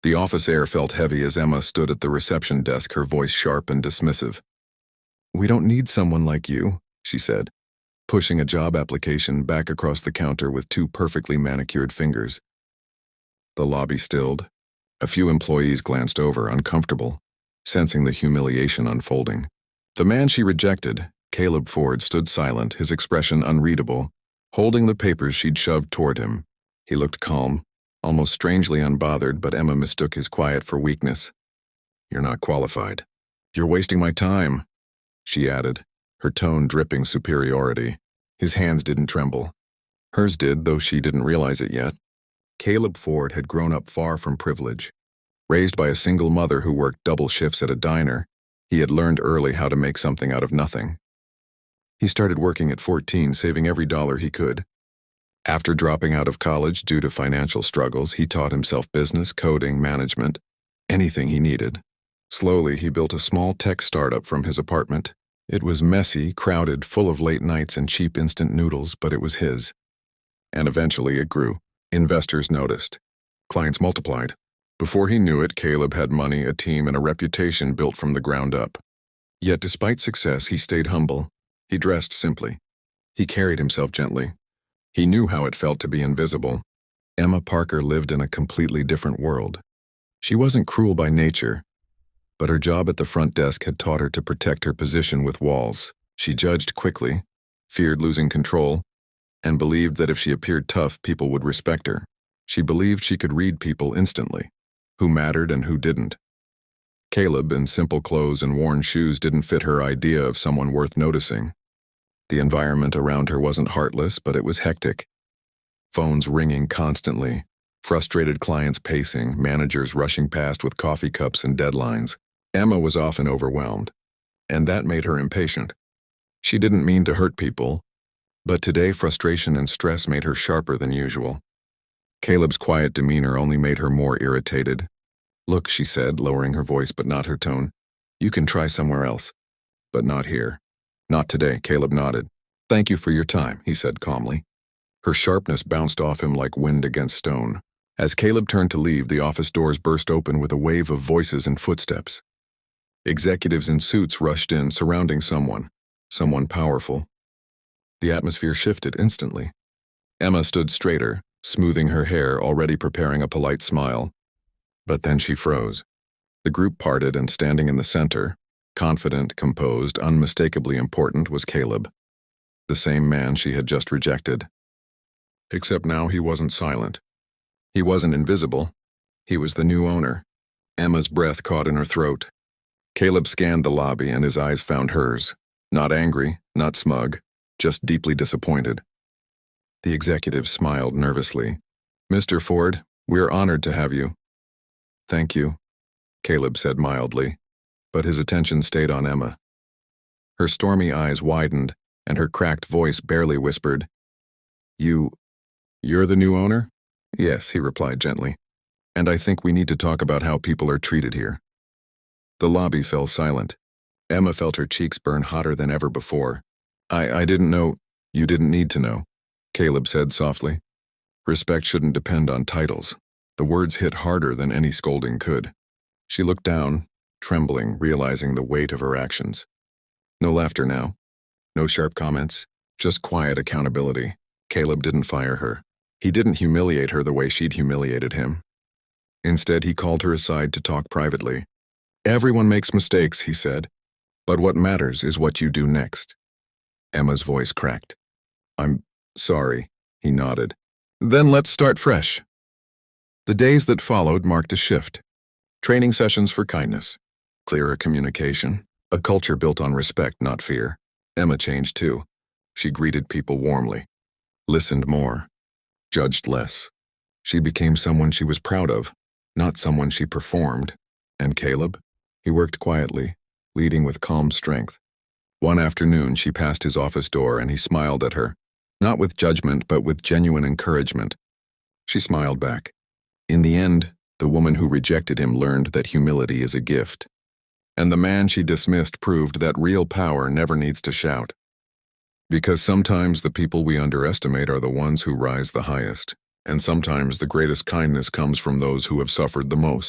The office air felt heavy as Emma stood at the reception desk, her voice sharp and dismissive. "We don't need someone like you," she said, pushing a job application back across the counter with two perfectly manicured fingers. The lobby stilled. A few employees glanced over, uncomfortable, sensing the humiliation unfolding. The man she rejected, Caleb Ford, stood silent, his expression unreadable, holding the papers she'd shoved toward him. He looked calm, almost strangely unbothered, but Emma mistook his quiet for weakness. "You're not qualified. You're wasting my time," she added, her tone dripping superiority. His hands didn't tremble. Hers did, though she didn't realize it yet. Caleb Ford had grown up far from privilege. Raised by a single mother who worked double shifts at a diner, he had learned early how to make something out of nothing. He started working at 14, saving every dollar he could. After dropping out of college due to financial struggles, he taught himself business, coding, management, anything he needed. Slowly, he built a small tech startup from his apartment. It was messy, crowded, full of late nights and cheap instant noodles, but it was his. And eventually it grew. Investors noticed. Clients multiplied. Before he knew it, Caleb had money, a team, and a reputation built from the ground up. Yet despite success, he stayed humble. He dressed simply. He carried himself gently. He knew how it felt to be invisible. Emma Parker lived in a completely different world. She wasn't cruel by nature, but her job at the front desk had taught her to protect her position with walls. She judged quickly, feared losing control, and believed that if she appeared tough, people would respect her. She believed she could read people instantly, who mattered and who didn't. Caleb, in simple clothes and worn shoes, didn't fit her idea of someone worth noticing. The environment around her wasn't heartless, but it was hectic. Phones ringing constantly, frustrated clients pacing, managers rushing past with coffee cups and deadlines. Emma was often overwhelmed, and that made her impatient. She didn't mean to hurt people, but today frustration and stress made her sharper than usual. Caleb's quiet demeanor only made her more irritated. "Look," she said, lowering her voice but not her tone. "You can try somewhere else, but not here." "Not today," Caleb nodded. "Thank you for your time," he said calmly. Her sharpness bounced off him like wind against stone. As Caleb turned to leave, the office doors burst open with a wave of voices and footsteps. Executives in suits rushed in, surrounding someone powerful. The atmosphere shifted instantly. Emma stood straighter, smoothing her hair, already preparing a polite smile. But then she froze. The group parted, and standing in the center, confident, composed, unmistakably important, was Caleb, the same man she had just rejected. Except now he wasn't silent. He wasn't invisible. He was the new owner. Emma's breath caught in her throat. Caleb scanned the lobby, and his eyes found hers. Not angry, not smug, just deeply disappointed. The executive smiled nervously. "Mr. Ford, we're honored to have you." "Thank you," Caleb said mildly, but his attention stayed on Emma. Her stormy eyes widened, and her cracked voice barely whispered, You're the new owner?" "Yes," he replied gently. "And I think we need to talk about how people are treated here." The lobby fell silent. Emma felt her cheeks burn hotter than ever before. I didn't know." "You didn't need to know," Caleb said softly. "Respect shouldn't depend on titles." The words hit harder than any scolding could. She looked down, trembling, realizing the weight of her actions. No laughter now. No sharp comments. Just quiet accountability. Caleb didn't fire her. He didn't humiliate her the way she'd humiliated him. Instead, he called her aside to talk privately. "Everyone makes mistakes," he said. "But what matters is what you do next." Emma's voice cracked. "I'm sorry," he nodded. "Then let's start fresh." The days that followed marked a shift. Training sessions for kindness, clearer communication, a culture built on respect, not fear. Emma changed too. She greeted people warmly, listened more, judged less. She became someone she was proud of, not someone she performed. And Caleb? He worked quietly, leading with calm strength. One afternoon, she passed his office door and he smiled at her, not with judgment but with genuine encouragement. She smiled back. In the end, the woman who rejected him learned that humility is a gift. And the man she dismissed proved that real power never needs to shout. Because sometimes the people we underestimate are the ones who rise the highest, and sometimes the greatest kindness comes from those who have suffered the most.